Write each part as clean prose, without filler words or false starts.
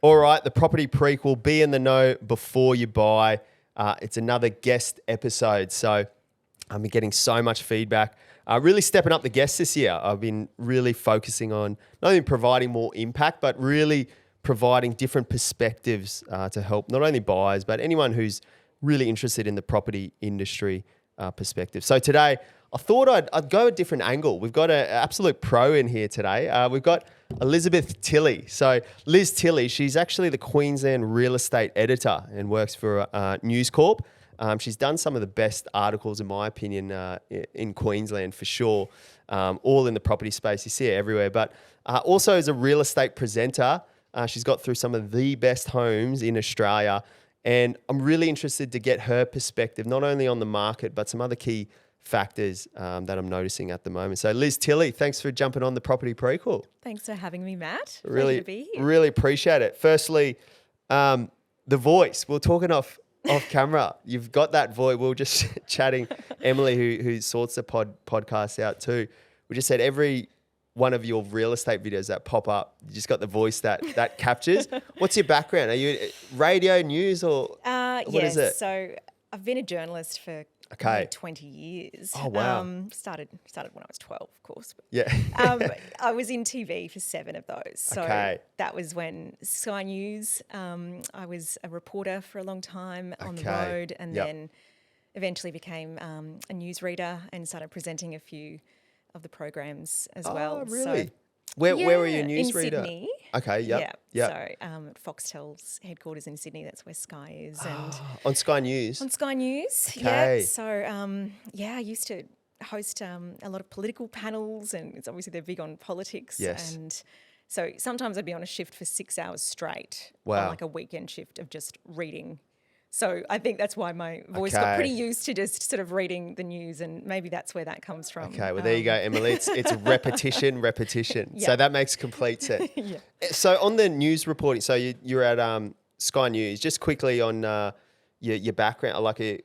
All right, the property prequel, be in the know before you buy. It's another guest episode. So I've been getting so much feedback. Really stepping up the guests this year. I've been really focusing on not only providing more impact, but really providing different perspectives to help not only buyers, but anyone who's really interested in the property industry perspective. So today, I thought I'd go a different angle. We've got an absolute pro in here today. We've got Elizabeth Tilley. So Liz Tilley, she's actually the Queensland real estate editor and works for News Corp. She's done some of the best articles, in my opinion, in Queensland for sure, all in the property space. You see it everywhere. But also as a real estate presenter, she's got through some of the best homes in Australia. And I'm really interested to get her perspective, not only on the market, but some other key factors that I'm noticing at the moment. So Liz Tilley, thanks for jumping on the property prequel. Thanks for having me, Matt. Really, Pleasure to be here. really appreciate it. Firstly, the voice. We're talking off camera. You've got that voice. We were just chatting. Emily, who sorts the podcast out too, we just said every one of your real estate videos that pop up, you just got the voice that captures. What's your background? Are you radio, news, or what is it? So I've been a journalist for Okay. 20 years. Oh, wow. Started when I was 12, of course. But, Yeah. I was in TV for 7 of those. So Okay. that was when Sky News, I was a reporter for a long time on the Okay. road, and Yep. then eventually became a newsreader and started presenting a few of the programs as well. Oh, really? Where were you a in newsreader? Sydney. Okay, yep. So at Foxtel's headquarters in Sydney, that's where Sky is. And On Sky News. on Sky News, Okay. yeah. So, I used to host a lot of political panels, and it's obviously they're big on politics. Yes. And so sometimes I'd be on a shift for 6 hours straight, Wow. on like a weekend shift of just reading. So I think that's why my voice Okay. got pretty used to just sort of reading the news, and maybe that's where that comes from. Okay, well, there you go, Emily. It's repetition. So Yeah. that makes complete sense. Yeah. So on the news reporting, so you're at Sky News. Just quickly on your background,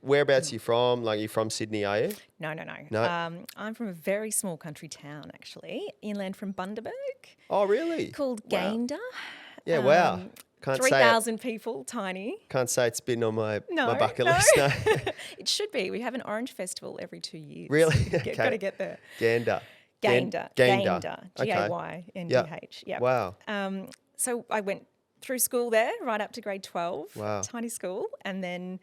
whereabouts are you from? Like, you from Sydney, are you? No. No? I'm from a very small country town, actually, inland from Bundaberg, Oh, really? called Wow. Gayndah. Yeah, wow. Can't say 3,000 people, tiny. it's been on my No, bucket no. list. No. It should be. We have an orange festival every 2 years. Really? Got to Okay. get there. Gayndah. Gayndah. Gayndah. Okay. Gayndah. Yeah. Wow. So I went through school there right up to grade 12. Wow. Tiny school. And then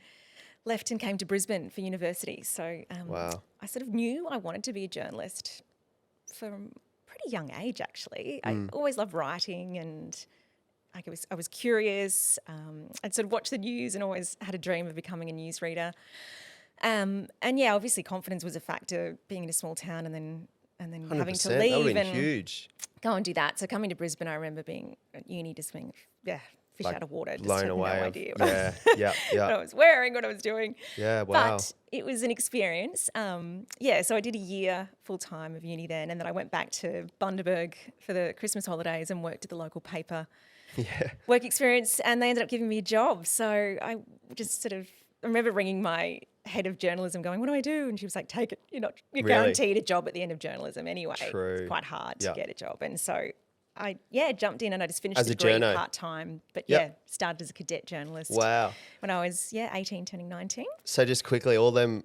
left and came to Brisbane for university. So Wow. I sort of knew I wanted to be a journalist from a pretty young age, actually. I always loved writing, and I was curious. I'd sort of watched the news and always had a dream of becoming a newsreader. And yeah, obviously confidence was a factor, being in a small town and then having to 100%. That leave would have and been huge. go and do that. So coming to Brisbane, I remember being at uni, just being fish Like, out of water, just blown had away. no of- idea Yeah, yeah, what I yeah. was wearing, what I was doing. Yeah, wow. But it was an experience. So I did a year full time of uni then, and then I went back to Bundaberg for the Christmas holidays and worked at the local paper. Yeah. Work experience, and they ended up giving me a job. So I just sort of I remember ringing my head of journalism going, what do I do? And she was like, take it. You're Really? guaranteed a job at the end of journalism anyway. True. It's quite hard Yeah. to get a job. And so I jumped in, and I just finished As the a degree journo? part-time. But Yep. started as a cadet journalist Wow. when I was 18, turning 19. So just quickly, all them,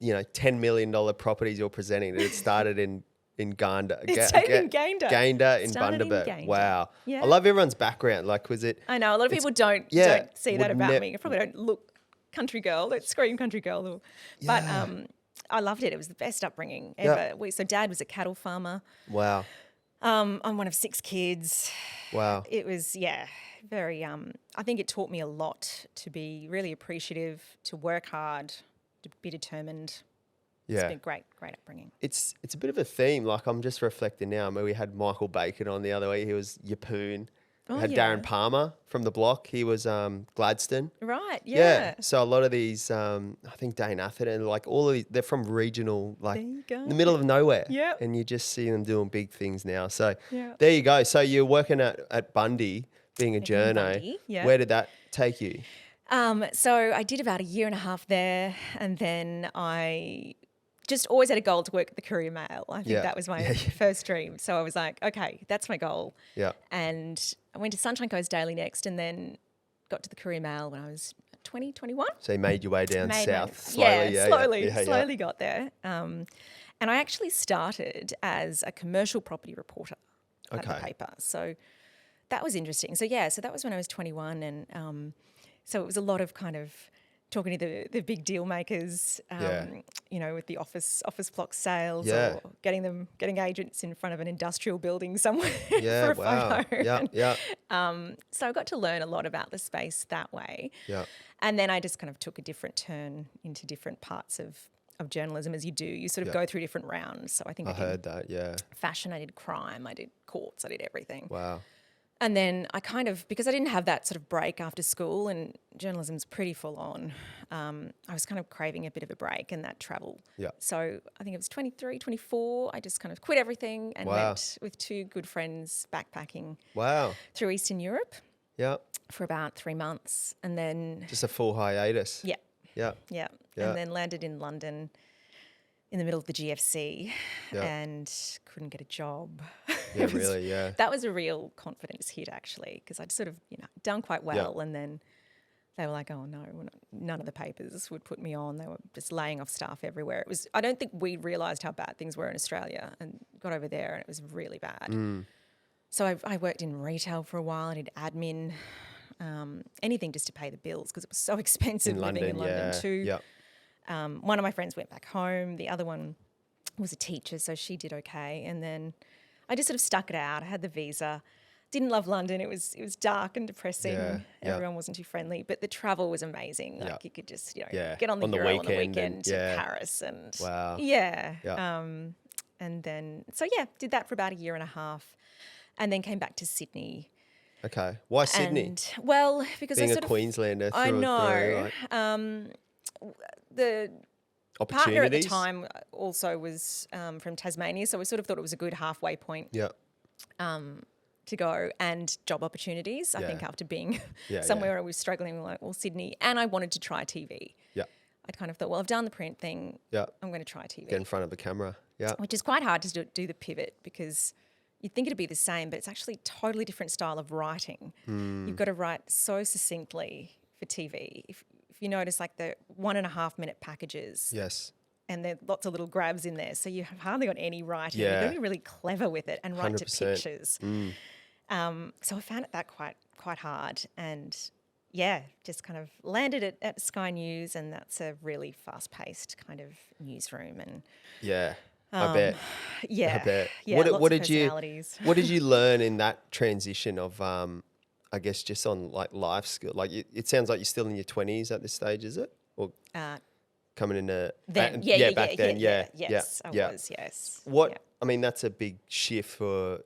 $10 million properties you're presenting, it started in Gayndah. It started in Gayndah. Gayndah in Started in Bundaberg. Gayndah. Wow. Yeah. I love everyone's background. Like, was it? I know, a lot of people don't see that would about me. I probably don't look country girl, don't scream country girl. But I loved it. It was the best upbringing ever. Yeah. So dad was a cattle farmer. Wow. I'm one of 6 kids. Wow. It was, very, I think it taught me a lot to be really appreciative, to work hard, to be determined. It's Yeah. been great upbringing. It's a bit of a theme. Like, I'm just reflecting now. I mean, we had Michael Bacon on the other week. He was Yapoon. Oh, We had yeah. Darren Palmer from the block. He was Gladstone. Right, yeah. So a lot of these, I think Dane Atherton, like all of these, they're from regional, like There you go. in the middle of nowhere. Yep. And you just see them doing big things now. So Yeah. there you go. So you're working at Bundy, being a Working in journo. Bundy, yeah. Where did that take you? So I did about a year and a half there, and then I just always had a goal to work at the Courier Mail. I think Yeah. that was my Yeah. first dream. So I was like, okay, that's my goal. Yeah. And I went to Sunshine Coast Daily next, and then got to the Courier Mail when I was 20, 21. So you made your way down Made south my- slowly. Yeah, Yeah. slowly got there. And I actually started as a commercial property reporter at the Okay. paper. So that was interesting. So that was when I was 21, and so it was a lot of kind of talking to the big deal makers, with the office block sales, Yeah. or getting agents in front of an industrial building somewhere Yeah. for a Wow. photo. Yeah. Yeah. So I got to learn a lot about the space that way. Yeah. And then I just kind of took a different turn into different parts of journalism, as you do. You sort of go through different rounds. So I think I I did heard that. Yeah. fashion, I did crime, I did courts, I did everything. Wow. And then I kind of, because I didn't have that sort of break after school, and journalism's pretty full on, I was kind of craving a bit of a break and that travel. Yeah. So I think it was 23, 24, I just kind of quit everything and Wow. went with two good friends backpacking Wow. through Eastern Europe Yeah. for about 3 months. And then, Just a full hiatus. yeah, Yeah. yeah. Yeah. And then landed in London in the middle of the GFC Yeah. and couldn't get a job. Yeah. It was- Really. Yeah. That was a real confidence hit, actually, because I'd sort of, done quite well. And then they were like, oh, no, none of the papers would put me on. They were just laying off staff everywhere. I don't think we realised how bad things were in Australia, and got over there and it was really bad. So I worked in retail for a while. I did admin, anything just to pay the bills, because it was so expensive living in London too. Yeah. One of my friends went back home. The other one was a teacher, so she did okay. And then I just sort of stuck it out. I had the visa. Didn't love London. It was dark and depressing. Yeah, yeah. Everyone wasn't too friendly, but the travel was amazing. Like Yeah. you could just Yeah. get on the On the Euro on the weekend weekend and- to yeah. Paris and Wow. yeah. Yeah. And then did that for about a year and a half, and then came back to Sydney. Okay. Why Sydney? And well, because Being I a sort of Queenslander. I through and know. through, like, The partner at the opportunities. time also was from Tasmania, so we sort of thought it was a good halfway point Yeah. to go, and job opportunities. I think Yeah. after being Yeah, somewhere yeah. where I was struggling, we were like, well, Sydney, and I wanted to try TV. Yeah. I kind of thought, well, I've done the print thing, Yeah. I'm going to try TV, Get in front of a camera. Yeah. which is quite hard to do the pivot, because you'd think it'd be the same, but it's actually totally different style of writing. Hmm. You've got to write so succinctly for TV. If you notice, like the 1.5 minute packages, Yes. and there are lots of little grabs in there, so you have hardly got any writing. You've got Yeah. to be really clever with it and write to 100%. pictures. So I found that quite hard, and just kind of landed at Sky News, and that's a really fast paced kind of newsroom, and Yeah. I bet. yeah, I bet. yeah, What lots of did you personalities. What did you learn in that transition of I guess just on like life skill? Like it sounds like you're still in your 20s at this stage, is it? Or coming into Then, back then, yes, yeah. I was, yes. What Yeah. I mean, that's a big shift for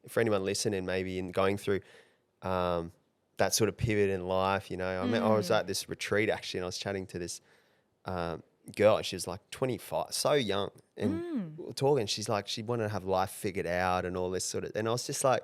for anyone listening, maybe in going through that sort of pivot in life. I mean, I was at this retreat actually, and I was chatting to this girl. She was like 25, so young, and we were talking. She's like, she wanted to have life figured out and all this sort of. And I was just like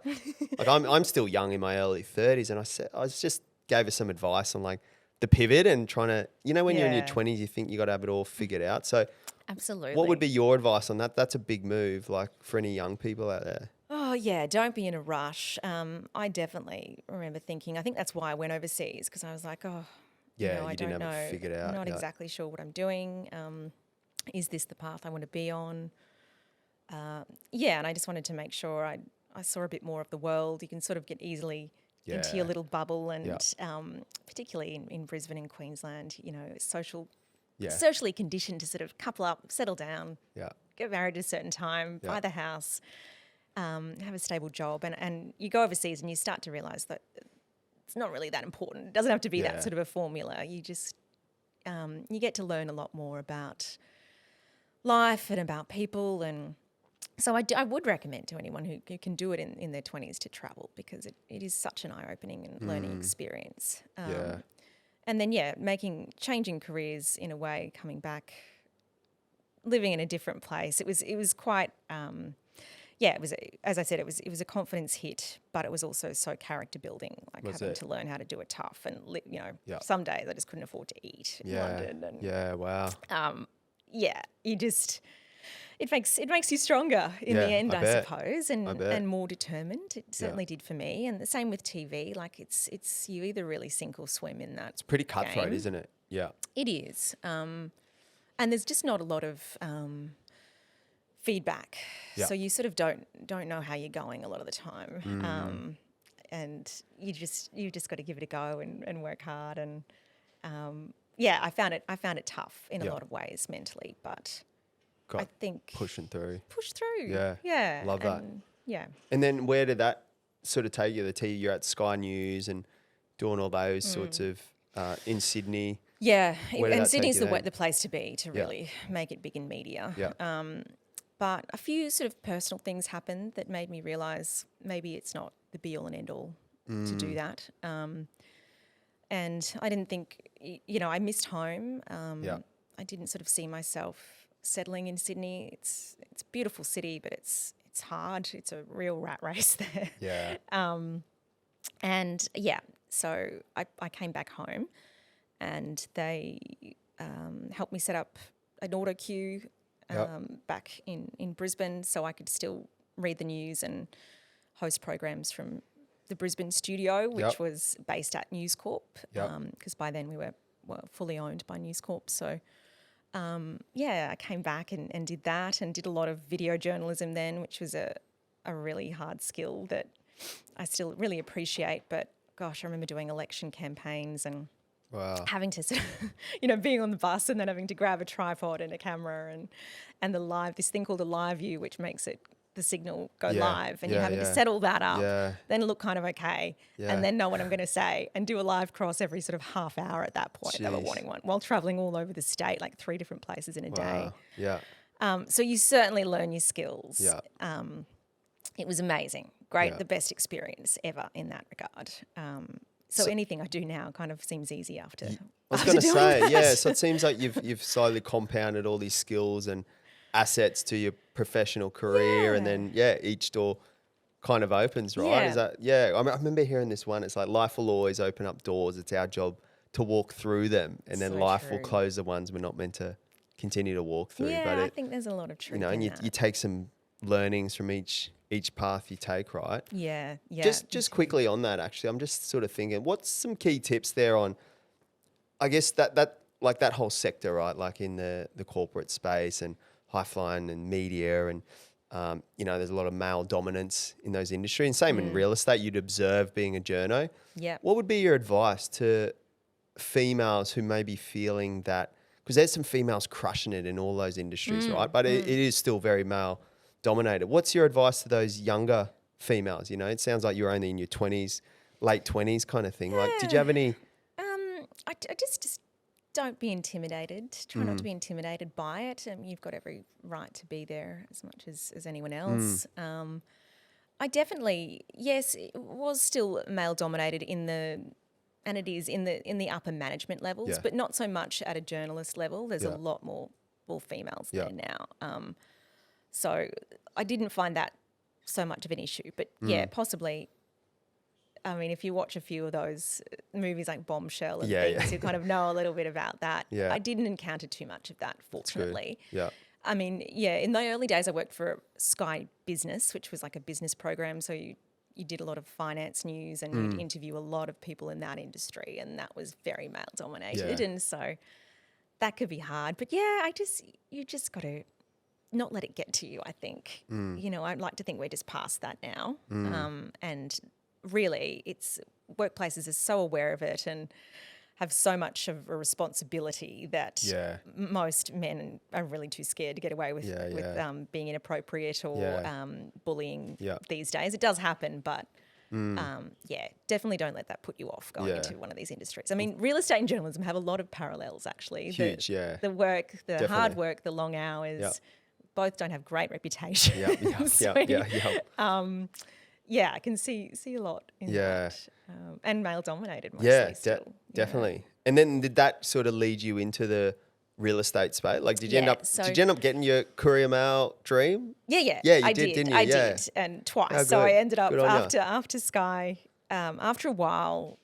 I'm still young in my early 30s, and I just gave her some advice on like the pivot and trying to, when you're in your Yeah. 20s, you think you got to have it all figured out. So. Absolutely. What would be your advice on that? That's a big move, like for any young people out there. Oh, yeah, don't be in a rush. I definitely remember thinking, I think that's why I went overseas, because I was like, Yeah, I you didn't don't have know. it figured out. I'm not yeah. exactly sure what I'm doing. Is this the path I want to be on? And I just wanted to make sure I saw a bit more of the world. You can sort of get easily into Yeah. your little bubble, and Yeah. particularly in Brisbane and Queensland, Yeah. socially conditioned to sort of couple up, settle down, Yeah. get married at a certain time, Yeah. buy the house, have a stable job, and you go overseas and you start to realise that it's not really that important. It doesn't have to be Yeah. that sort of a formula. You just you get to learn a lot more about life and about people, and so I would recommend to anyone who can do it in their 20s to travel, because it is such an eye-opening and learning experience. Yeah. And then, changing careers in a way, coming back, living in a different place. It was quite, it was, as I said, it was a confidence hit, but it was also so character building, like Was having it? to learn how to do it tough. And, Yeah. some days I just couldn't afford to eat in Yeah. London. And, Yeah. Wow. yeah, it makes you stronger in the Yeah, end, I I bet. suppose, I and bet. more determined. It certainly did for me, and the same with TV. Like it's you either really sink or swim in that. It's pretty cutthroat, game. isn't it? Yeah. It is, and there's just not a lot of feedback, Yeah. so you sort of don't know how you're going a lot of the time, and you just got to give it a go and work hard, and yeah, I found it tough in a Yeah. lot of ways mentally, but I Got think pushing through. push through. Yeah. Yeah. Love that. and, Yeah. And then where did that sort of take you? You're at Sky News and doing all those sorts of in Sydney. Yeah. Where did And that take Sydney's you the then? the place to be to Yeah. really make it big in media. Yeah. But a few sort of personal things happened that made me realise maybe it's not the be all and end all to do that. And I didn't think, I missed home. Yeah. I didn't sort of see myself settling in Sydney. It's a beautiful city, but it's hard. It's a real rat race there. Yeah. And yeah, so I came back home, and they helped me set up an auto cue back in Brisbane, so I could still read the news and host programs from the Brisbane studio, which Yep. was based at News Corp, Yep. because by then we were fully owned by News Corp. So yeah, I came back and did that, and did a lot of video journalism then, which was a really hard skill that I still really appreciate. But gosh, I remember doing election campaigns and Wow. having to sort of, being on the bus and then having to grab a tripod and a camera and this thing called a live view, which makes the signal go Yeah, live, and yeah, you're having to yeah. set all that up, Yeah. then look kind of okay, Yeah. and then know what I'm going to say, and do a live cross every sort of half hour at that point. They were Jeez. wanting one while traveling all over the state, like 3 different places in a day. Wow. Yeah. So you certainly learn your skills. Yeah. It was amazing. Great, Yeah. the best experience ever in that regard. So anything I do now kind of seems easy after. I was after going to doing say, that. yeah. So it seems like you've slowly compounded all these skills and assets to your professional career, and then each door kind of opens, right? Yeah. Is that I remember hearing this one. It's like life will always open up doors. It's our job to walk through them, and then So life will true. close the ones we're not meant to continue to walk through. Yeah, but I think there's a lot of truth and in you that. take some learnings from each path you take, right? Yeah. Just quickly on that, actually, I'm just sort of thinking, what's some key tips there on, I guess that like that whole sector, right? Like in the corporate space and high flying and media, and there's a lot of male dominance in those industries, and same in real estate. You'd observe being a journo. Yeah. What would be your advice to females who may be feeling that? Because there's some females crushing it in all those industries, right? But it is still very male dominated. What's your advice to those younger females? It sounds like you're only in your 20s, late 20s kind of thing. Like, did you have any? I just don't be intimidated. Try not to be intimidated by it. You've got every right to be there as much as anyone else. I definitely, yes, it was still male dominated and it is in the upper management levels, Yeah. but not so much at a journalist level. There's Yeah. a lot more females Yeah. there now. So I didn't find that so much of an issue, but yeah, possibly. I mean, if you watch a few of those movies like Bombshell and Yeah, things, yeah. you kind of know a little bit about that. Yeah. I didn't encounter too much of that, fortunately. Yeah. I mean, yeah, in the early days I worked for Sky Business, which was like a business program. So you did a lot of finance news and you'd interview a lot of people in that industry, and that was very male dominated. Yeah. And so that could be hard. But yeah, you just got to not let it get to you, I think. I'd like to think we're just past that now. And really, workplaces are so aware of it and have so much of a responsibility that Yeah. most men are really too scared to get away with, being inappropriate or bullying Yeah. these days. It does happen, but definitely don't let that put you off going Yeah. into one of these industries. I mean, real estate and journalism have a lot of parallels, actually. Huge, yeah. The work, the hard Definitely. work, the long hours, Yeah. both don't have great reputations. Yeah, I can see a lot in Yeah. that. And male dominated mostly Yeah, still. definitely. And then did that sort of lead you into the real estate space? Like, did you end Yeah, up so- did you end up getting your Courier Mail dream? Yeah, Yeah, you I did, did, didn't you? I Yeah. did, and twice. Oh, So I good. ended up Good on ya. after Sky, after a while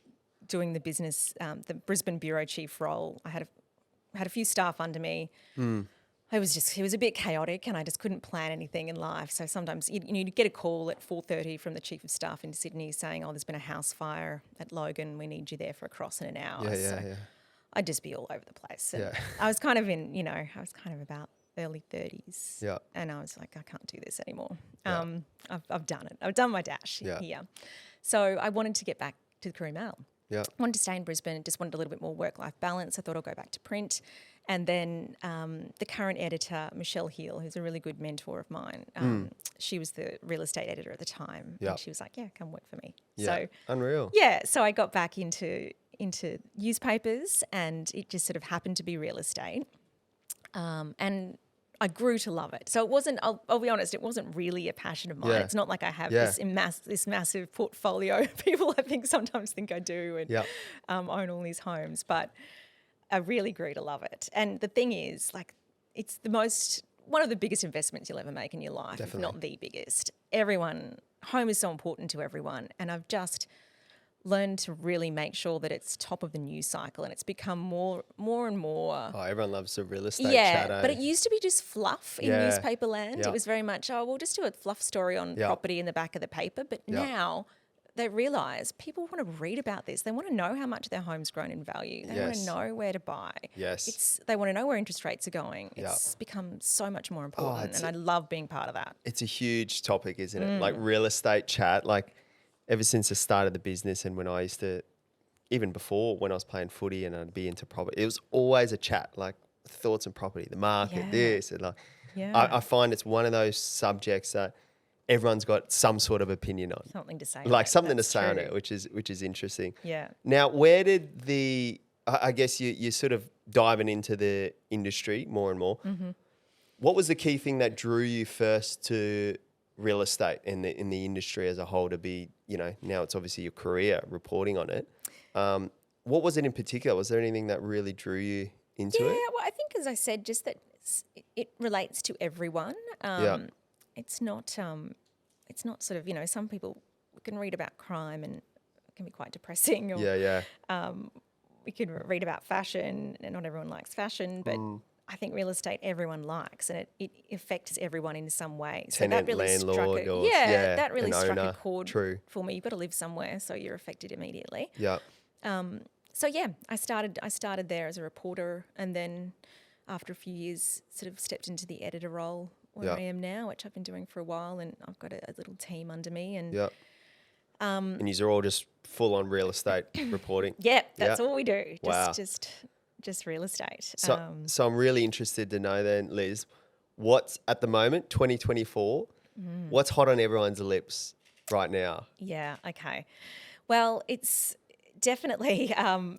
doing the business, the Brisbane bureau chief role. I had a few staff under me. it was a bit chaotic, and I just couldn't plan anything in life. So sometimes you'd get a call at 4:30 from the chief of staff in Sydney saying, "Oh, there's been a house fire at Logan. We need you there for a cross in an hour." Yeah, so yeah. I'd just be all over the place. And Yeah. I was kind of I was kind of about early 30s. Yeah. And I was like, I can't do this anymore. Yeah. I've done it. I've done my dash Yeah. here. So I wanted to get back to the Courier Mail. Yeah. Wanted to stay in Brisbane, just wanted a little bit more work-life balance. I thought I'll go back to print. And then the current editor, Michelle Heel, who's a really good mentor of mine, she was the real estate editor at the time. Yeah. And she was like, yeah, come work for me. Yeah. So Unreal. yeah, so I got back into newspapers, and it just sort of happened to be real estate. And I grew to love it. So it wasn't, I'll be honest, it wasn't really a passion of mine. Yeah. It's not like I have Yeah. this massive portfolio. People sometimes think I do and Yeah. own all these homes, but I really grew to love it. And the thing is, like, it's one of the biggest investments you'll ever make in your life, Definitely. if not the biggest. Home is so important to everyone. And I've just learned to really make sure that it's top of the news cycle, and it's become more and more. Oh, everyone loves the real estate Yeah, chat, eh? but it used to be just fluff in Yeah. newspaper land. Yeah. It was very much, we'll just do a fluff story on Yeah. property in the back of the paper. But Yeah. now they realise people want to read about this. They want to know how much their home's grown in value. They want Yes. to know where to buy. Yes. They want to know where interest rates are going. Yeah. It's become so much more important, it's and I love being part of that. It's a huge topic, isn't it? Like real estate chat, like ever since the start of the business, and when I used to, even before when I was playing footy and I'd be into property, it was always a chat, like thoughts on property, the market, Yeah. this, and like, Yeah. I find it's one of those subjects that everyone's got some sort of opinion on, Something to say. like on it. something to That's say on true. it, which is interesting. Yeah. Now, where did I guess you're sort of diving into the industry more and more. Mm-hmm. What was the key thing that drew you first to real estate in the industry as a whole to be, now it's obviously your career reporting on it. What was it in particular? Was there anything that really drew you into Yeah, it? well, I think, as I said, just that it relates to everyone. Yeah. It's not sort of, some people can read about crime and it can be quite depressing, or Yeah. we can read about fashion, and not everyone likes fashion, but I think real estate everyone likes, and it affects everyone in some way. So Tenant, that really landlord, or- that really an struck owner. a chord True. for me. You've got to live somewhere, so you're affected immediately. Yeah. So yeah, I started there as a reporter, and then after a few years, sort of stepped into the editor role where Yeah. I am now, which I've been doing for a while, and I've got a little team under me, and Yeah. And these are all just full on real estate reporting. yeah, that's Yeah. all we do. Wow. Just real estate. So I'm really interested to know then, Liz, what's at the moment, 2024, what's hot on everyone's lips right now? Yeah, okay. Well, it's definitely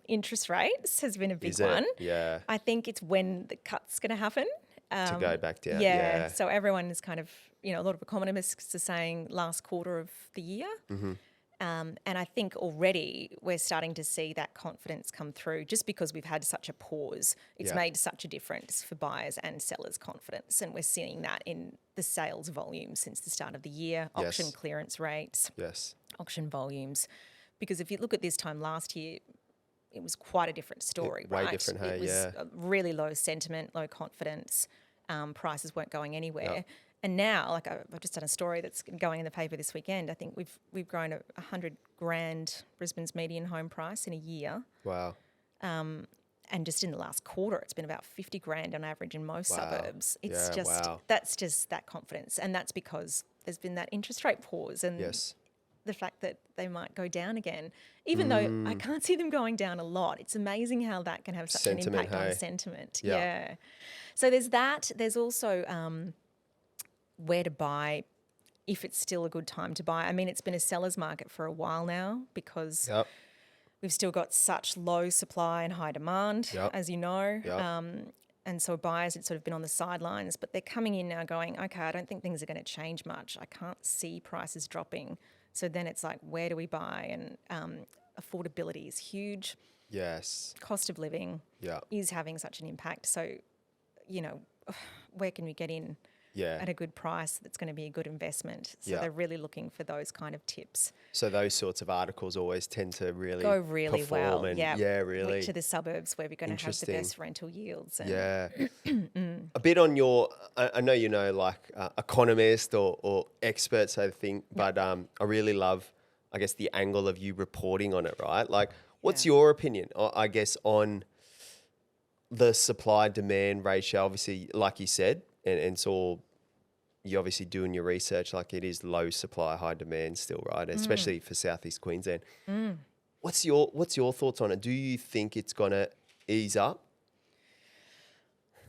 interest rates has been a big Is it? one. Yeah. I think it's when the cut's going to happen. To go back down. Yeah. Yeah. So everyone is kind of, a lot of economists are saying last quarter of the year. Mm-hmm. And I think already we're starting to see that confidence come through, just because we've had such a pause. It's Yeah. made such a difference for buyers and sellers' confidence. And we're seeing that in the sales volume since the start of the year, auction Yes. clearance rates, Yes. auction volumes. Because if you look at this time last year, it was quite a different story, way right? different, hey, it was yeah. a really low sentiment, low confidence. Prices weren't going anywhere. Yep. And now, like I've just done a story that's going in the paper this weekend. I think we've grown $100,000 Brisbane's median home price in a year, Wow. and just in the last quarter, it's been about $50,000 on average in most Wow. suburbs. It's Yeah, wow. that's just that confidence, and that's because there's been that interest rate pause and Yes. the fact that they might go down again, even though I can't see them going down a lot. It's amazing how that can have such an Sentiment, impact hey? on sentiment. Yeah. Yeah. So there's that. There's also where to buy, if it's still a good time to buy. I mean, it's been a seller's market for a while now because Yep. we've still got such low supply and high demand, Yep. as you know. Yep. And so buyers had sort of been on the sidelines, but they're coming in now going, okay, I don't think things are going to change much. I can't see prices dropping. So then it's like, where do we buy? And affordability is huge. Yes. Cost of living Yeah. is having such an impact. So, where can we get in Yeah. at a good price that's going to be a good investment. So Yeah. they're really looking for those kind of tips. So those sorts of articles always tend to really Go really perform well. and Yeah. really Which are the suburbs where we're going to have the interesting. best rental yields. And Yeah. A bit on your, I know you know, like economist or experts, I think, but I really love, I guess, the angle of you reporting on it, right? Like, what's your opinion, I guess, on the supply demand ratio? Obviously, like you said, and it's all, you're obviously doing your research, like it is low supply, high demand still, right? Especially for Southeast Queensland. What's your thoughts on it? Do you think it's going to ease up?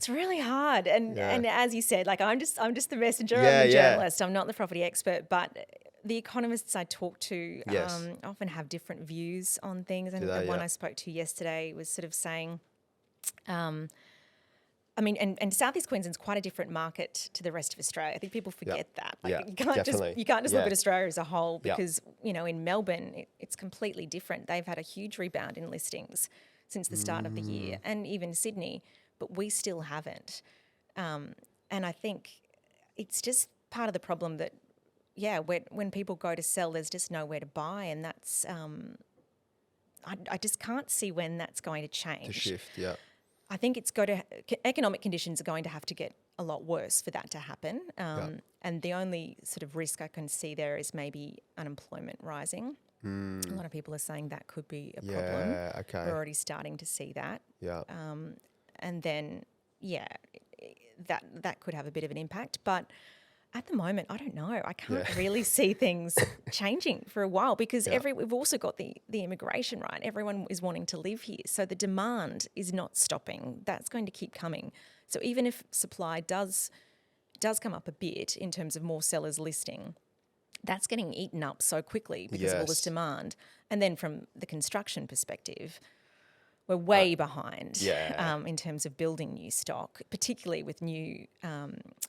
it's really hard. And as you said, like I'm just the messenger. Yeah, I'm the yeah. journalist. I'm not the property expert, but the economists I talk to Yes. often have different views on things. And Do they? the one Yeah. I spoke to yesterday was sort of saying, I mean, and Southeast Queensland's quite a different market to the rest of Australia. I think people forget that. Like Yeah, you can't definitely. just look Yeah. at Australia as a whole Yeah. because in Melbourne it's completely different. They've had a huge rebound in listings since the start of the year, and even Sydney, but we still haven't. And I think it's just part of the problem that when people go to sell, there's just nowhere to buy, and that's I just can't see when that's going to change. To shift, yeah. I think economic conditions are going to have to get a lot worse for that to happen. And the only sort of risk I can see there is maybe unemployment rising. A lot of people are saying that could be a problem. Yeah, okay. We're already starting to see that. Yeah. And then, that could have a bit of an impact. But at the moment, I don't know. I can't really see things changing for a while because we've also got the immigration, right? Everyone is wanting to live here. So the demand is not stopping. That's going to keep coming. So even if supply does come up a bit in terms of more sellers listing, that's getting eaten up so quickly because of all this Yes. demand. And then from the construction perspective, we're way behind in terms of building new stock, particularly with new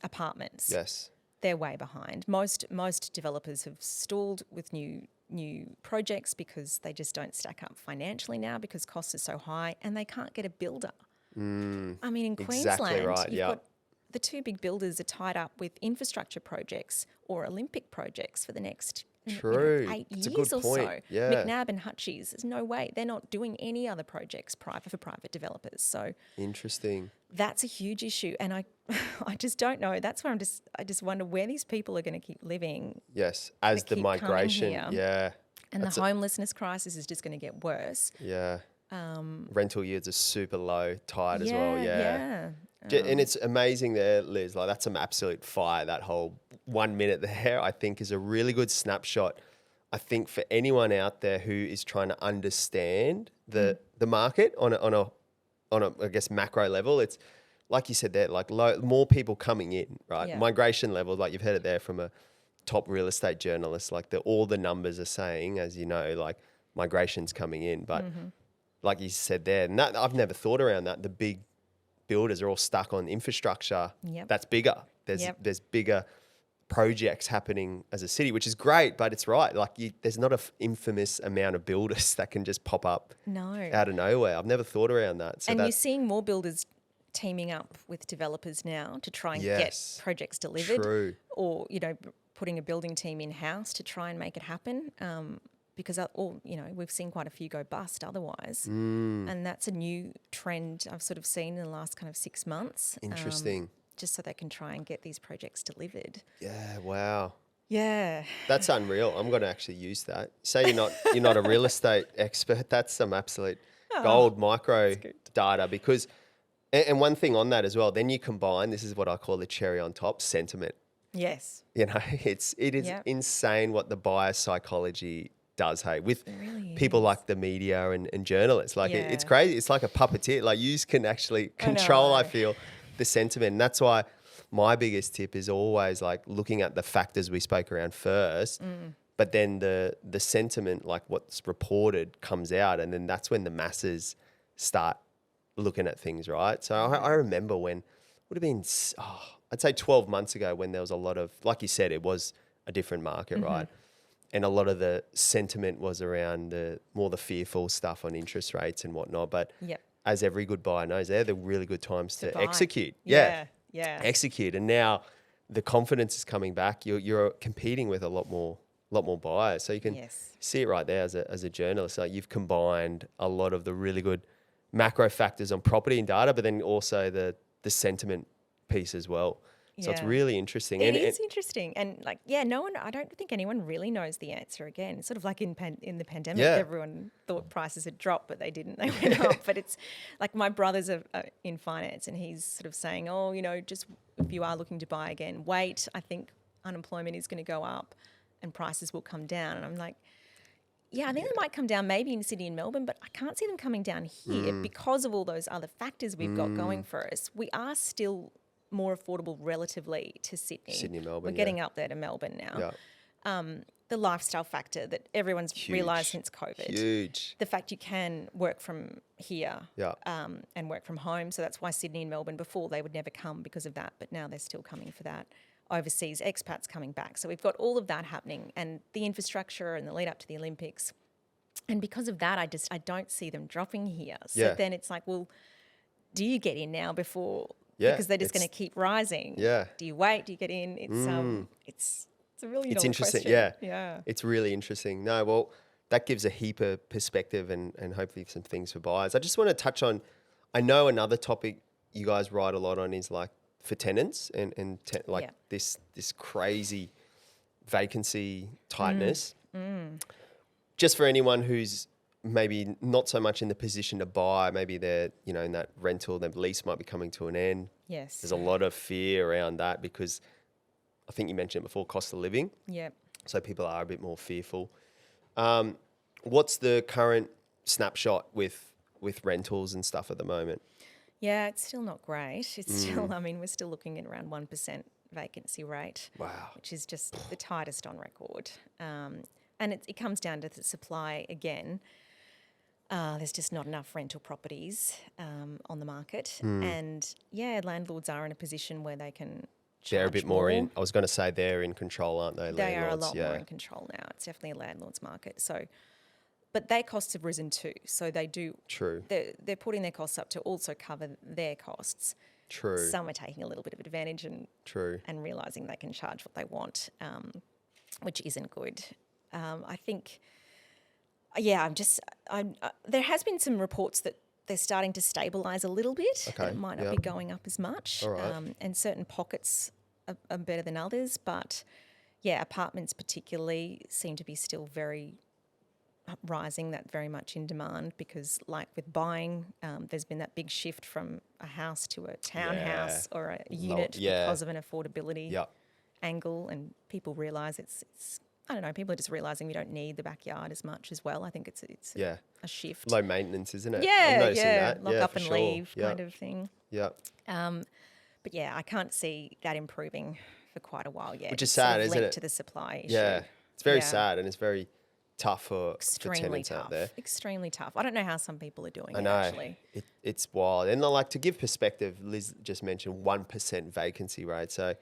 apartments. Yes. They're way behind. Most developers have stalled with new projects because they just don't stack up financially now because costs are so high and they can't get a builder. I mean, in Exactly Queensland, right, you've yeah. got the two big builders are tied up with infrastructure projects or Olympic projects for the next True. 8 It's a years good or point. so. Yeah. McNabb and Hutchies, there's no way. They're not doing any other projects for private developers. So Interesting. that's a huge issue. And I just don't know. That's where I just wonder where these people are going to keep living. Yes. As the keep coming migration. here. Yeah. And the homelessness crisis is just going to get worse. Yeah. Rental yields are super low, tight as well. Yeah. And it's amazing there, Liz. Like that's some absolute fire. That whole 1 minute there, I think, is a really good snapshot. I think for anyone out there who is trying to understand the market on a I guess macro level, it's like you said there, like more people coming in, right? Yeah. Migration levels, like you've heard it there from a top real estate journalist. Like all the numbers are saying, as you know, like migration's coming in, but like you said there, and that I've never thought around that. The big builders are all stuck on infrastructure. Yep. That's bigger. There's bigger projects happening as a city, which is great, but it's right. Like there's not an infamous amount of builders that can just pop up out of nowhere. I've never thought around that. So And you're seeing more builders teaming up with developers now to try and get projects delivered. True. Or, putting a building team in-house to try and make it happen. Because we've seen quite a few go bust otherwise. And that's a new trend I've sort of seen in the last kind of 6 months. Interesting. Just so they can try and get these projects delivered. Yeah. Wow. Yeah. That's unreal. I'm going to actually use that. Say you're not a real estate expert. That's some absolute gold micro data because, and one thing on that as well, then you combine, this is what I call the cherry on top, sentiment. Yes. It is insane what the buyer psychology does, hey, with really people like the media and journalists. Like it's crazy. It's like a puppeteer. Like you can actually control, I feel, the sentiment. And that's why my biggest tip is always like looking at the factors we spoke around first, but then the sentiment, like what's reported, comes out, and then that's when the masses start looking at things, right? So I remember when would have been, I'd say 12 months ago when there was a lot of, like you said, it was a different market, right? And a lot of the sentiment was around the fearful stuff on interest rates and whatnot. But as every good buyer knows, they're the really good times to buy. execute. Yeah. Execute. And now the confidence is coming back. You're competing with a lot more buyers. So you can Yes. see it right there as a journalist. Like you've combined a lot of the really good macro factors on property and data, but then also the sentiment piece as well. So it's Yeah. really interesting. It And is interesting. And like, yeah, no one, I don't think anyone really knows the answer again. It's sort of like in the pandemic, Yeah. everyone thought prices had dropped, but they didn't. They went up. But it's like my brother's in finance and he's sort of saying, oh, just if you are looking to buy again, wait. I think unemployment is going to go up and prices will come down. And I'm like, yeah, I think they might come down maybe in Sydney and Melbourne, but I can't see them coming down here because of all those other factors we've got going for us. We are still more affordable relatively to Sydney. Sydney, Melbourne, We're getting up there to Melbourne now. yeah, The lifestyle factor that everyone's realised since COVID. huge. The fact you can work from here Yeah. and work from home. So that's why Sydney and Melbourne before they would never come because of that, but now they're still coming for that. Overseas expats coming back. So we've got all of that happening and the infrastructure and the lead up to the Olympics. And because of that, I don't see them dropping here. So Yeah. then it's like, well, do you get in now before? Yeah, Because they're just going to it's- keep rising. Yeah. Do you wait? Do you get in? It's a really It's long interesting. question. Yeah. Yeah. It's really interesting. No, well, that gives a heap of perspective and hopefully some things for buyers. I just want to touch on, I know another topic you guys write a lot on is like for tenants and Yeah. this crazy vacancy tightness. Just for anyone who's maybe not so much in the position to buy, maybe they're, in that rental, their lease might be coming to an end. Yes. There's a lot of fear around that because I think you mentioned it before, cost of living. Yeah. So people are a bit more fearful. What's the current snapshot with rentals and stuff at the moment? Yeah, it's still not great. It's still, we're still looking at around 1% vacancy rate. Wow. Which is just the tightest on record. And it comes down to the supply again. There's just not enough rental properties on the market. And yeah, landlords are in a position where they can They're a charge bit more in, I was going to say they're in control, aren't they? They are a landlords? lot more in control now. It's definitely a landlord's market. So, but their costs have risen too. So they do. True. They're putting their costs up to also cover their costs. True. Some are taking a little bit of advantage and True. realizing they can charge what they want, which isn't good. I think. Yeah, there has been some reports that they're starting to stabilise a little bit. Okay, It might not be going up as much. All right. And certain pockets are better than others. But yeah, apartments particularly seem to be still very rising, that very much in demand because like with buying, there's been that big shift from a house to a townhouse or a unit because of an affordability Yeah. angle, and people realise it's I don't know, people are just realising we don't need the backyard as much as well. I think it's Yeah. a shift. Low maintenance, isn't it? Yeah, I'm noticing yeah, that. lock Yeah, up for and sure. leave Yeah. kind of thing. Yeah. But yeah, I can't see that improving for quite a while yet. Which is It's sort of sad, isn't linked it? to the supply issue. Yeah. It's very Yeah. sad and it's very tough for Extremely tenants tough. out there. Extremely tough. I don't know how some people are doing I it know. actually. It's wild. And like to give perspective, Liz just mentioned 1% vacancy rate. So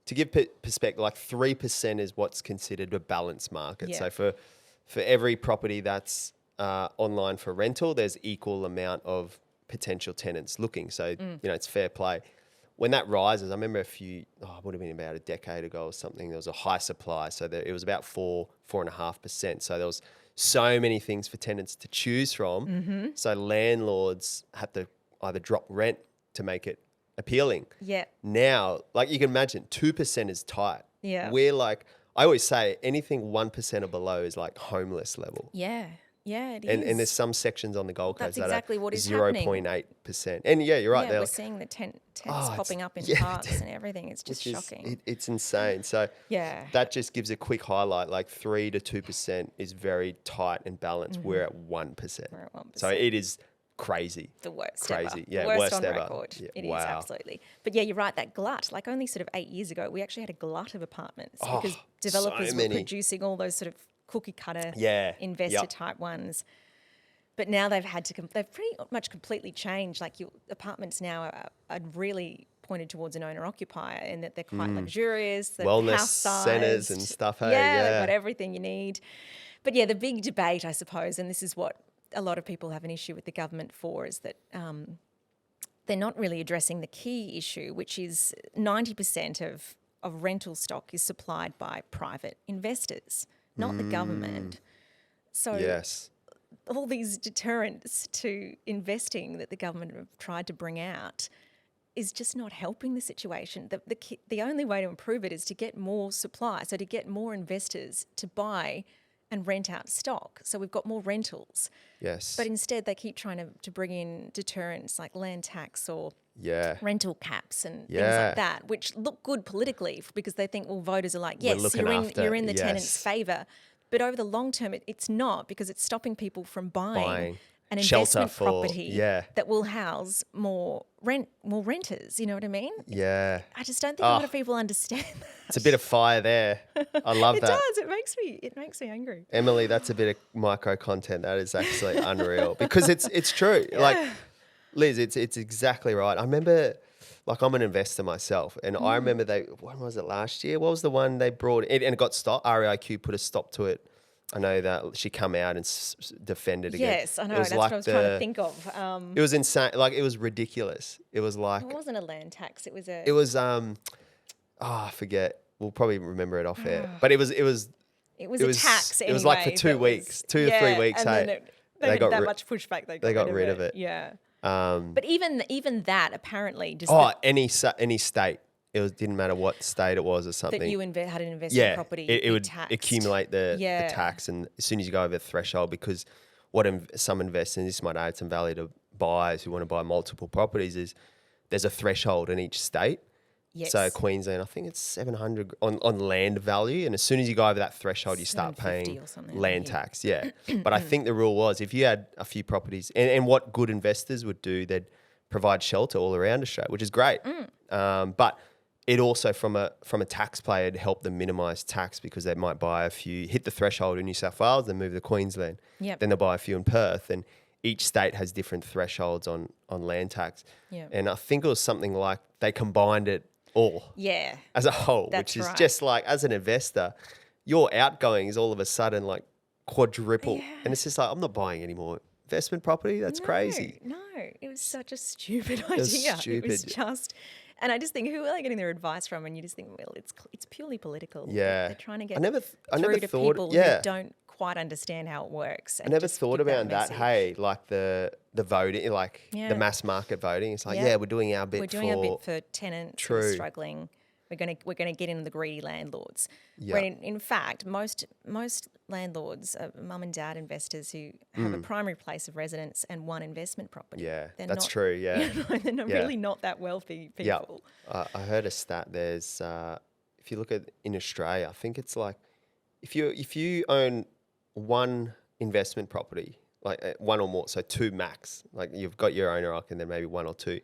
to give perspective, like 3% is what's considered a balanced market. Yeah. So for every property that's online for rental, there's equal amount of potential tenants looking. So, it's fair play. When that rises, I remember it would have been about a decade ago or something, there was a high supply. So it was about 4.5%. So there was so many things for tenants to choose from. So landlords had to either drop rent to make it appealing. Yeah. Now, like you can imagine, 2% is tight. Yeah. We're like, I always say anything 1% or below is like homeless level. Yeah. Yeah, it is. And there's some sections on the Gold Coast That's that exactly are what is happening. 0.8%. And yeah, you're right. Yeah, they're we're like, seeing the tents it's- popping up in yeah, parks and everything. It's just which is- shocking. it's insane. So Yeah. that just gives a quick highlight. Like 3 to 2% is very tight and balanced. We're at 1%. We're at 1%. So it is crazy. The worst Crazy. ever. Yeah, the worst on ever. record. Yeah, It is wow. absolutely. But yeah, you're right. That glut, like only sort of 8 years ago, we actually had a glut of apartments because developers so were many. producing all those sort of cookie cutter Yeah, investor yep. type ones. But now they've had to, they've pretty much completely changed. Like your apartments now are really pointed towards an owner occupier in that they're quite luxurious, they're Wellness house centres and stuff, hey? Yeah, Yeah. they've got everything you need. But yeah, the big debate, I suppose, and this is what a lot of people have an issue with the government for, is that they're not really addressing the key issue, which is 90% of of rental stock is supplied by private investors, not the government. So Yes. all these deterrents to investing that the government have tried to bring out is just not helping the situation. The only way to improve it is to get more supply, so to get more investors to buy and rent out stock. So we've got more rentals. Yes. But instead they keep trying to bring in deterrents like land tax or Yeah. rental caps and things Yeah. like that, which look good politically because they think, well, voters are like, We're yes, looking after- you're in the tenant's yes. favour. But over the long term, it's not, because it's stopping people from buying an Shelter investment for- property yeah. that will house more renters. You know what I mean? Yeah. I just don't think a lot of people understand that. It's a bit of fire there. I love It that. does. It makes me angry. Emily, that's a bit of micro content. That is actually unreal because it's true. Like, Liz, it's exactly right. I remember, like, I'm an investor myself, and I remember when was it, last year? What was the one they brought in and it got stopped? REIQ put a stop to it. I know that she come out and defended again. Yes, I know. It was That's like what I was trying to think of. It was insane. Like, it was ridiculous. It was like, It wasn't a land tax. It was a. it was, I forget. We'll probably remember it off air. But it was It was it a was- tax. it was like for anyway 2 that weeks, was- 2 to 3 weeks, And hey. then They they had got that ri- much pushback. They got rid of it. Yeah. Um, But even that apparently just any state. Didn't matter what state it was or something. that you had an investment yeah, property. it be would taxed. accumulate the Yeah. tax, and as soon as you go over the threshold, because what some investors, this might add some value to buyers who want to buy multiple properties, is there's a threshold in each state. Yes. So Queensland, I think it's 700 on land value, and as soon as you go over that threshold, you start 750 paying or something, land yeah. tax. Yeah, but I think the rule was if you had a few properties, and what good investors would do, they'd provide shelter all around Australia, which is great. But it also, from a tax player, it'd help them minimise tax because they might buy a few, hit the threshold in New South Wales, then move to Queensland. Yep. Then they'll buy a few in Perth, and each state has different thresholds on land tax. Yep. And I think it was something like they combined it all Yeah. as a whole, That's which is right. just like, as an investor, your outgoing is all of a sudden like quadruple. Yeah. And it's just like, I'm not buying any more investment property. That's crazy. No, it was such a stupid was idea. It was stupid. just, and I just think, who are they getting their advice from? And you just think, well, it's purely political. Yeah. They're trying to get I never through to thought, people yeah. who don't quite understand how it works. I and never just thought give about that. message. Hey, like the voting, like Yeah. the mass market voting. It's like, Yeah. yeah, we're doing our bit. We're doing a bit for tenants who are True. struggling. We're gonna get in the greedy landlords. Yeah. When in fact most landlords are mum and dad investors who have a primary place of residence and one investment property. Mm. Yeah, They're that's not- true. Yeah. they're not Yeah. really not that wealthy Yeah. people. I heard a stat. There's if you look at in Australia, I think it's like if you own one investment property, like one or more, so two max, like you've got your owner occ and then maybe one or two,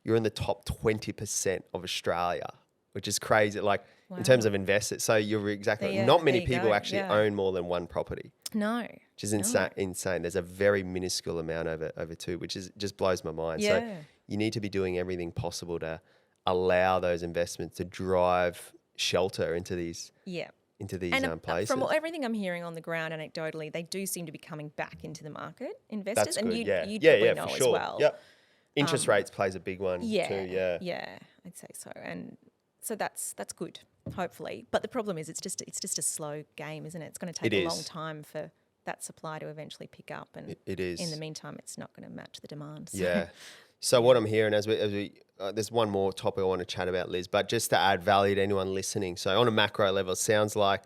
you're in the top 20% of Australia, which is crazy. Like in terms Wow. of investors, so you're exactly Yeah, not many there you people go, actually yeah. own more than one property, No. which is insane. There's a very minuscule amount over two, which is just blows my mind. So Yeah. you need to be doing everything possible to allow those investments to drive shelter into these Yeah. and places. from everything I'm hearing on the ground anecdotally, they do seem to be coming back into the market, investors. That's and good. you'd yeah, probably know for as sure. well. Yep. Interest rates plays a big one Yeah, too. Yeah. yeah, I'd say so. And so that's good, hopefully. But the problem is, it's just a slow game, isn't it? It's going to take It a long is. time for that supply to eventually pick up, and It is. in the meantime, it's not going to match the demand. So. Yeah. So what I'm hearing as we there's one more topic I want to chat about, Liz, but just to add value to anyone listening. So on a macro level, it sounds like,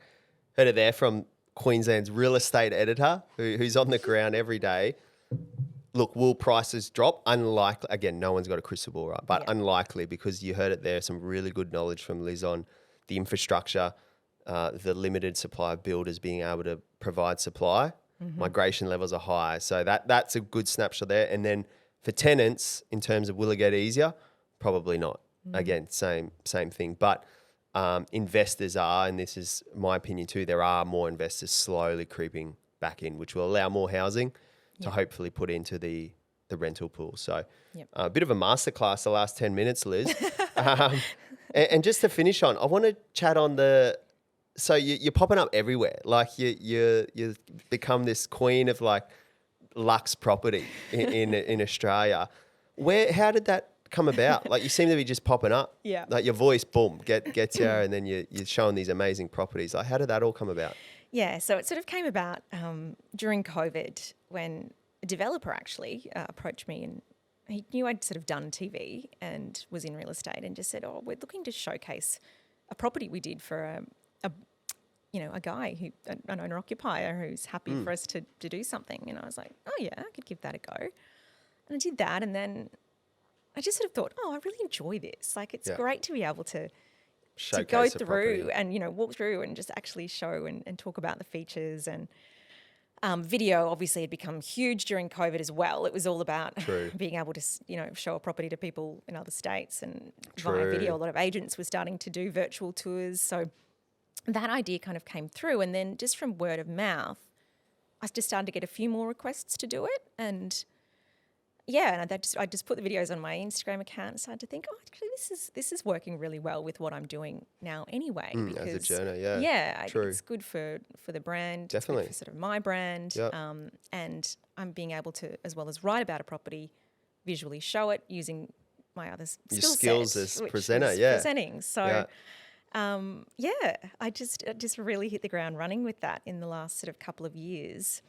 heard it there from Queensland's real estate editor who's on the ground every day. Look, will prices drop? Unlikely. Again, no one's got a crystal ball, right? But Yeah. unlikely, because you heard it there. Some really good knowledge from Liz on the infrastructure, the limited supply of builders being able to provide supply. Migration levels are high, so that's a good snapshot there. And then for tenants, in terms of will it get easier? Probably not. Again, same thing. But investors are, and this is my opinion too, there are more investors slowly creeping back in, which will allow more housing to hopefully put into the rental pool. So Yep. a bit of a masterclass the last 10 minutes, Liz. And just to finish on, I want to chat on so you're popping up everywhere. Like you become this queen of like luxe property in Australia. How did that come about? Like you seem to be just popping up. Yeah. Like your voice, boom, gets you, and then you're showing these amazing properties. Like how did that all come about? Yeah, so it sort of came about during COVID when a developer actually approached me, and he knew I'd sort of done TV and was in real estate, and just said, "Oh, we're looking to showcase a property we did for a guy an owner occupier who's happy for us to do something." And I was like, "Oh yeah, I could give that a go." And I did that, and then I just sort of thought, "Oh, I really enjoy this. Like, it's great to be able to go Showcase a through property. and walk through and just actually show and talk about the features." And video obviously had become huge during COVID as well. It was all about True. being able to show a property to people in other states, and via True. video. A lot of agents were starting to do virtual tours, so that idea kind of came through. And then just from word of mouth, I just started to get a few more requests to do it. And yeah, and I just put the videos on my Instagram account and started to think, oh, actually, this is working really well with what I'm doing now anyway. As a journo, yeah. Yeah, True. it's good for the brand. Definitely. It's good for sort of my brand. Yep. And I'm being able to, as well as write about a property, visually show it using my other Your skill skills set, as which presenter, was yeah. presenting. So. I just really hit the ground running with that in the last sort of couple of years,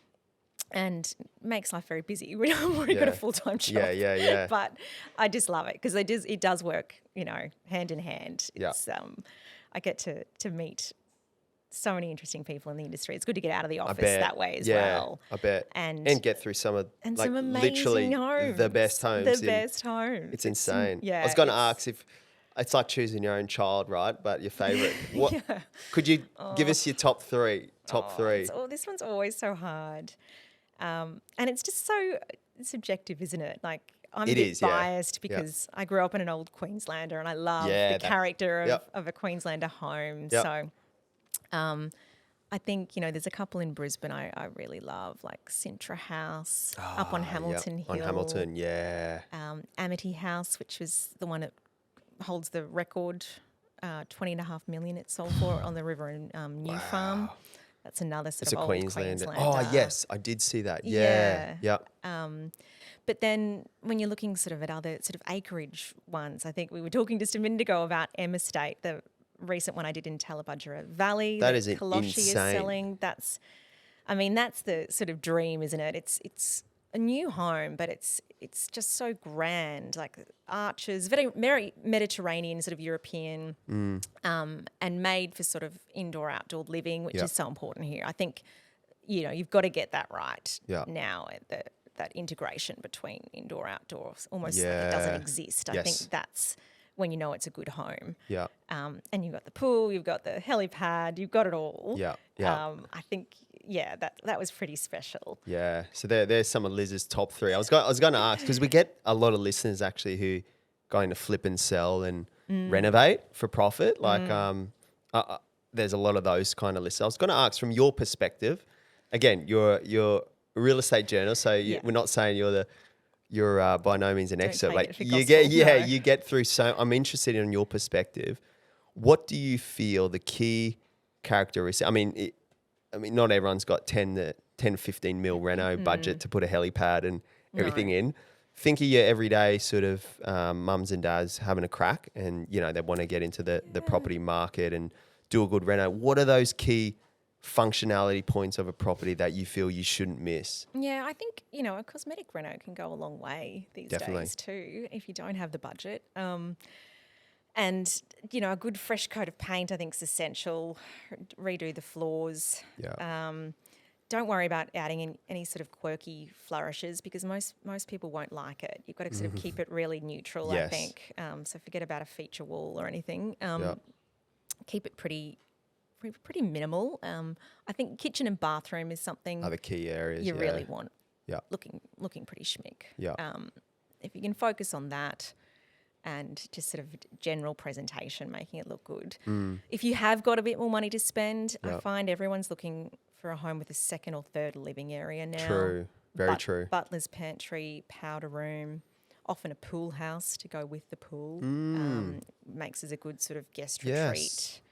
and makes life very busy when I've already got a full-time job. Yeah. But I just love it because it does work, hand in hand. Yeah. It's, I get to meet so many interesting people in the industry. It's good to get out of the office that way as well. I bet. And get through some some literally amazing homes. the best homes. The best homes. It's insane. Yeah. I was going to ask if it's like choosing your own child, right? But your favorite. What could you give us your top three? Top three. This one's always so hard. And it's just so subjective, isn't it? Like I'm a bit biased because I grew up in an old Queenslander and I love the character of a Queenslander home. Yep. So I think, there's a couple in Brisbane I really love, like Sintra House up on Hamilton Hill. On Hamilton, yeah. Amity House, which was the one that holds the record, 20.5 million it sold for on the river in New Farm. That's another sort It's of a old Queenslander. Queenslander. Oh, yes, I did see that. Yeah. But then when you're looking sort of at other sort of acreage ones, I think we were talking just a minute ago about M Estate, the recent one I did in Tallapudgera Valley. That is Kaloshi insane. is selling. That's the sort of dream, isn't it? It's a new home, but it's just so grand, like arches, very Mediterranean, sort of European, and made for sort of indoor-outdoor living, which is so important here. I think, you've got to get that right now. That integration between indoor-outdoor, almost like it doesn't exist. I think that's when it's a good home. Yeah. And you've got the pool, you've got the helipad, you've got it all. Yeah. I think, that was pretty special. Yeah. So there's some of Liz's top three. I was going to ask because we get a lot of listeners actually who going to flip and sell and renovate for profit. Like there's a lot of those kind of listeners. I was going to ask from your perspective. Again, you're a real estate journalist, so we're not saying you're by no means an expert. Like you get through. So I'm interested in your perspective. What do you feel the key characteristics? I mean, not everyone's got 10 to 15 mil reno budget to put a helipad and everything in. Think of your everyday sort of mums and dads having a crack, and they want to get into the property market and do a good reno. What are those key functionality points of a property that you feel you shouldn't miss? Yeah, I think, a cosmetic reno can go a long way these days too, if you don't have the budget. And, a good fresh coat of paint I think is essential. Redo the floors. Yeah. Don't worry about adding in any sort of quirky flourishes because most people won't like it. You've got to sort of keep it really neutral, I think. So forget about a feature wall or anything. Keep it pretty minimal. I think kitchen and bathroom is something Other key areas you really want. Yeah. Looking pretty schmick. Yeah. If you can focus on that and just sort of general presentation, making it look good. If you have got a bit more money to spend, I find everyone's looking for a home with a second or third living area now. True. Very true. Butler's pantry, powder room, often a pool house to go with the pool. Makes us a good sort of guest retreat.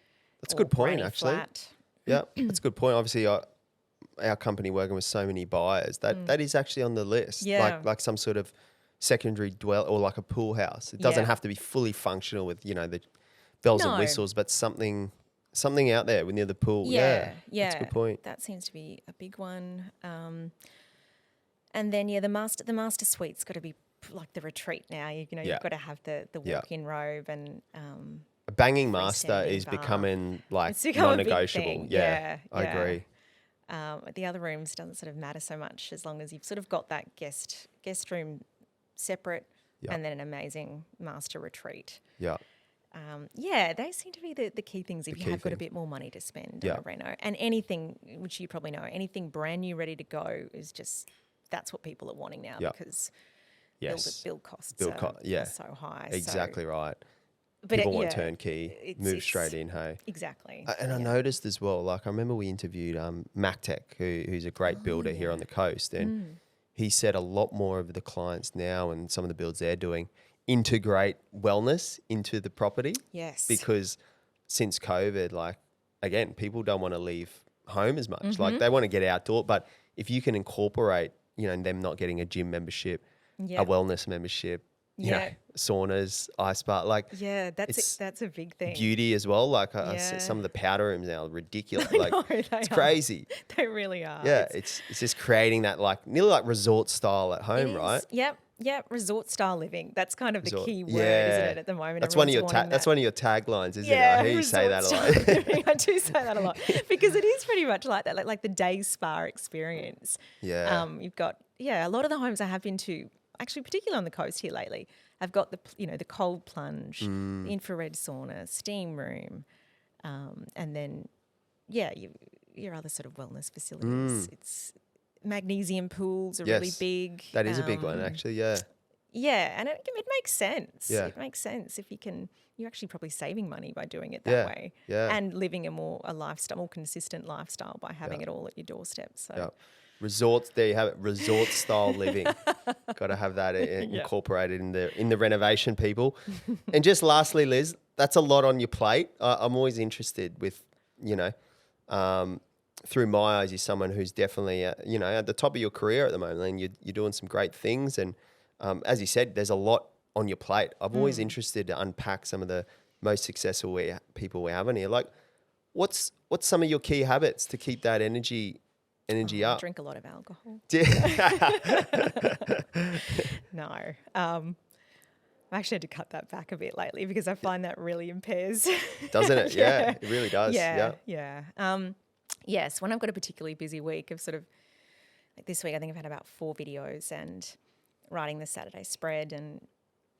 That's a good point, actually. Flat. Yeah, that's a good point. Obviously, our company working with so many buyers, that is actually on the list. Yeah. Like some sort of secondary dwell or like a pool house. It doesn't Yeah. have to be fully functional with, the bells and No. whistles, but something out there near the pool. Yeah, That's a good point. That seems to be a big one. And then the master suite's got to be like the retreat now. Yeah. You've got to have the Yeah. walk-in robe and A banging master freestanding is bar. becoming like It's become a big non-negotiable. thing. Yeah, I Yeah. agree. the other rooms doesn't sort of matter so much as long as you've sort of got that guest room separate Yeah. and then an amazing master retreat. Yeah. They seem to be the key things if you key have got a thing. bit more money to spend Yeah. on a reno. And anything, which you probably know, anything brand new ready to go is just, that's what people are wanting now Yeah. because Yes. build costs yeah. are so high. Exactly right. But People want turnkey, it's- move it's- straight in, hey. Exactly. And I noticed as well, like I remember we interviewed MacTech, who's a great builder here on the coast, and he said a lot more of the clients now and some of the builds they're doing integrate wellness into the property. Yes. Because since COVID, like again, people don't want to leave home as much. Mm-hmm. Like they want to get outdoor, but if you can incorporate, them not getting a gym membership, Yeah. a wellness membership, Yeah. saunas, ice bar, like Yeah, it's that's a big thing. beauty as well. Like Yeah. some of the powder rooms now are ridiculous. Like know, they it's are. crazy. They really are. Yeah, it's just creating that like nearly like resort style at It home, is. right? Yep. Resort style living. That's kind of the Resort- key word, yeah. isn't it, at the moment? That's one of your Everyone's wanting that's that. one of your taglines, isn't Yeah, it? I hear you say that a resort lot. style living. I do say that a lot because it is pretty much like that, like the day spa experience. Yeah. You've got a lot of the homes I have been to, actually, particularly on the coast here lately, have got the cold plunge, Mm. the infrared sauna, steam room, and then your other sort of wellness facilities. It's magnesium pools are really Yes, big. That is a big one, actually. Yeah. Yeah, and it makes sense. Yeah. It makes sense if you're actually probably saving money by doing it that Yeah, way. yeah. And living a more consistent lifestyle by having it all at your doorstep. So Yeah. Resorts, there you have it. Resort style living. Got to have that incorporated in the renovation, people. And just lastly, Liz, that's a lot on your plate. I'm always interested with, through my eyes, you're someone who's definitely, at the top of your career at the moment, and you're doing some great things. And as you said, there's a lot on your plate. I'm always interested to unpack some of the most successful people we have in here. Like, what's some of your key habits to keep that energy I up? drink a lot of alcohol. Yeah. No. I've actually had to cut that back a bit lately because I find that really impairs. Doesn't it? Yeah, it really does. Yeah. Yes, when I've got a particularly busy week of sort of like this week, I think I've had about 4 videos and writing the Saturday spread and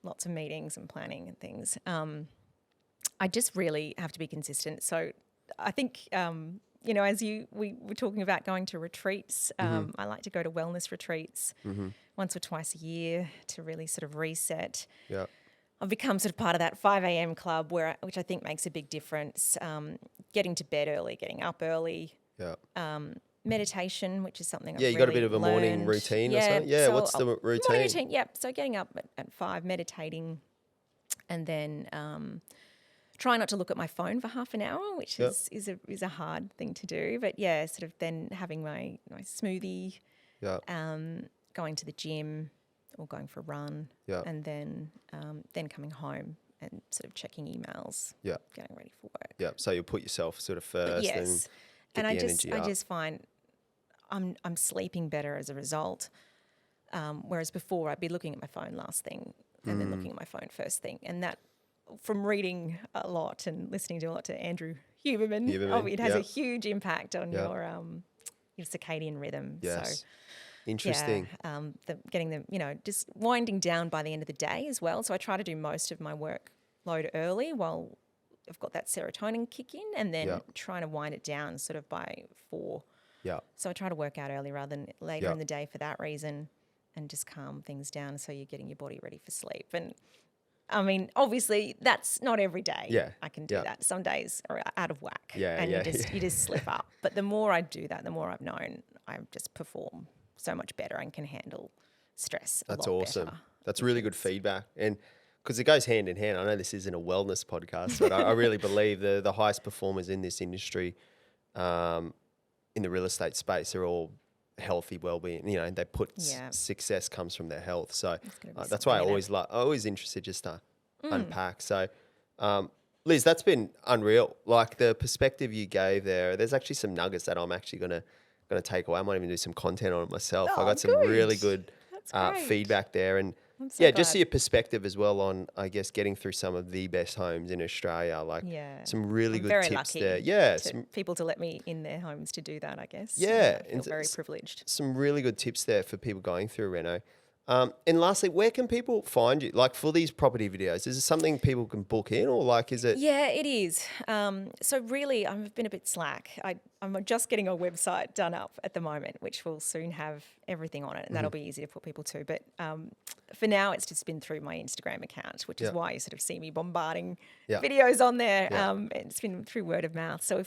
lots of meetings and planning and things. I just really have to be consistent. So I think, as we were talking about going to retreats, I like to go to wellness retreats once or twice a year to really sort of reset. Yeah. I've become sort of part of that 5 a.m. club which I think makes a big difference. Getting to bed early, getting up early. Yeah. Meditation, which is something I've Yeah, you got a really bit of a morning learned. routine or something? Yeah, what's the routine? Morning routine, yep. So getting up at 5, meditating, and then try not to look at my phone for half an hour, which is a hard thing to do. But yeah, sort of then having my smoothie, Yeah. going to the gym or going for a run, Yeah. and then coming home and sort of checking emails, Yeah. getting ready for work. Yeah. So you'll put yourself sort of first Yes, and and get I the energy I up. just find I'm sleeping better as a result. Whereas before I'd be looking at my phone last thing and then looking at my phone first thing, and that from reading a lot and listening to a lot to Andrew Huberman, it has a huge impact on your circadian rhythm. Yes. So Interesting. getting them, just winding down by the end of the day as well. So I try to do most of my workload early while I've got that serotonin kick in, and then trying to wind it down sort of by 4. Yeah. So I try to work out early rather than later Yeah. in the day for that reason, and just calm things down so you're getting your body ready for sleep. And I mean, obviously that's not every day. Yeah. I can do Yeah. that. Some days are out of whack. Yeah, And yeah, you just slip up. But the more I do that, the more I've known I just perform so much better and can handle stress a That's lot awesome. better. That's really good feedback. And because it goes hand in hand. I know this isn't a wellness podcast, but I really believe the highest performers in this industry, in the real estate space, are all healthy well-being. You know, they put Yeah. success comes from their health. So gonna be that's why I something in it. always interested just to unpack. So, Liz, that's been unreal. Like the perspective you gave there. There's actually some nuggets that I'm actually gonna take away. I might even do some content on it myself. I Oh, got some really good. good That's great. feedback there, and I'm so yeah, just glad. your perspective as well on, I guess, getting through some of the best homes in Australia. Like Yeah. some really I'm good very tips lucky there. Yeah, to people to let me in their homes to do that, I guess. Yeah, I feel and very privileged. some really good tips there for people going through reno. And lastly, where can people find you? Like for these property videos, is it something people can book in, or like is it? Yeah, it is. So really, I've been a bit slack. I'm just getting a website done up at the moment, which will soon have everything on it, and that'll be easy to put people to. But for now, it's just been through my Instagram account, which is Yeah. why you sort of see me bombarding Yeah. videos on there. Yeah. It's been through word of mouth. So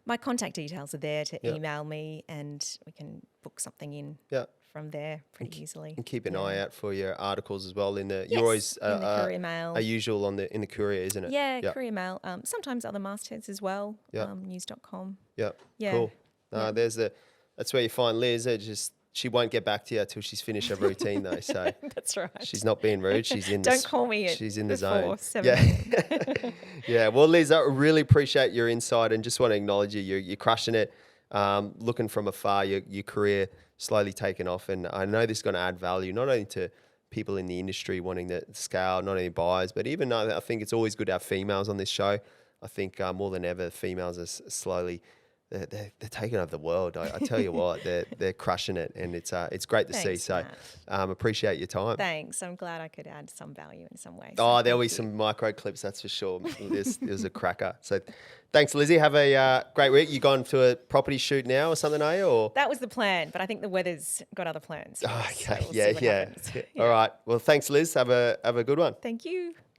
my contact details are there to Yeah. email me, and we can book something in Yeah. from there pretty easily. And keep an Yeah. eye out for your articles as well. You're Yes, always in the Courier Mail. a usual in the Courier, isn't it? Yeah, Yeah. Courier Mail. Sometimes other mastheads as well. Yeah. News.com. Yeah. Yeah. Cool. Yeah. That's where you find Liz. She won't get back to you till she's finished her routine though. So That's right. she's not being rude. She's in. Don't call me. She's in the before zone. 7 Yeah. Yeah. Well, Liz, I really appreciate your insight and just want to acknowledge you. You're crushing it. Looking from afar, your career slowly taking off, and I know this is going to add value not only to people in the industry wanting to scale, not only buyers, but even I think it's always good to have females on this show. I think more than ever, females are slowly. They're taking over the world. I tell you what, they're crushing it, and it's great to see. Thanks, So, Matt. appreciate your time. Thanks. I'm glad I could add some value in some way. Oh, So there'll be thank you. some micro clips, that's for sure. It was a cracker. So, thanks, Lizzie. Have a great week. You gone to a property shoot now or something, are you? Or That was the plan, but I think the weather's got other plans. for us, so okay, we'll see what happens. All right. Well, thanks, Liz. Have a good one. Thank you.